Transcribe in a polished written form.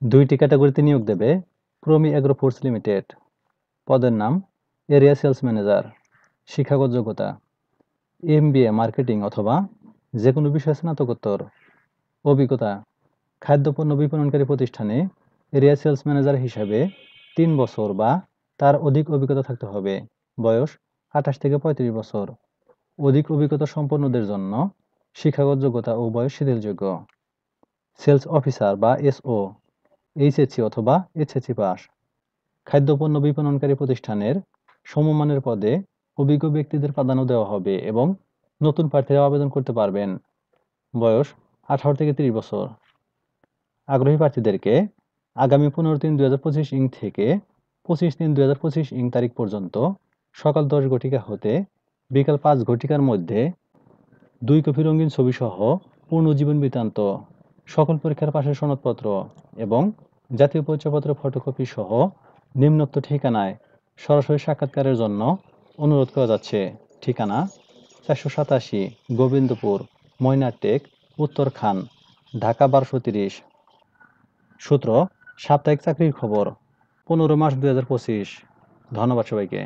2টি ক্যাটাগরিতে নিয়োগ দেবে প্রমি এগ্রো ফুডস লিমিটেড। পদের নাম এরিয়া সেলস ম্যানেজার। শিক্ষাগত যোগ্যতা MBA মার্কেটিং অথবা যে কোনো বিষয়ে স্নাতকোত্তর। অভিজ্ঞতা খাদ্যপণ্য বিপণনকারী প্রতিষ্ঠানে এরিয়া সেলস ম্যানেজার হিসাবে 3 বছর বা তার অধিক অভিজ্ঞতা থাকতে হবে। বয়স 28 থেকে 35 বছর। অধিক অভিজ্ঞতা সম্পন্নদের জন্য শিক্ষাগত যোগ্যতা ও বয়স শিথিলযোগ্য। সেলস অফিসার বা SO HSC অথবা HSC পাস। খাদ্যপণ্য বিপণনকারী প্রতিষ্ঠানের সমমানের পদে অভিজ্ঞ ব্যক্তিদের প্রাধান্য দেওয়া হবে এবং নতুন প্রার্থীরা আবেদন করতে পারবেন। বয়স 18 থেকে 30 বছর। আগ্রহী প্রার্থীদেরকে আগামী 15/3/2025 থেকে 25/3/2025 তারিখ পর্যন্ত সকাল 10 ঘটিকা হতে বিকাল 5 ঘটিকার মধ্যে 2 কপি রঙিন ছবি সহ পূর্ণ জীবন বৃত্তান্ত, সকল পরীক্ষার পাশের সনদপত্র এবং জাতীয় পরিচয়পত্র ফটোকপি সহ নিম্নোক্ত ঠিকানায় সরাসরি সাক্ষাৎকারের জন্য অনুরোধ করা যাচ্ছে। ঠিকানা 487 গোবিন্দপুর, ময়নারটেক, উত্তরখান, ঢাকা 1230। সূত্র সাপ্তাহিক চাকরির খবর, 15 মার্চ 2025। ধন্যবাদ সবাইকে।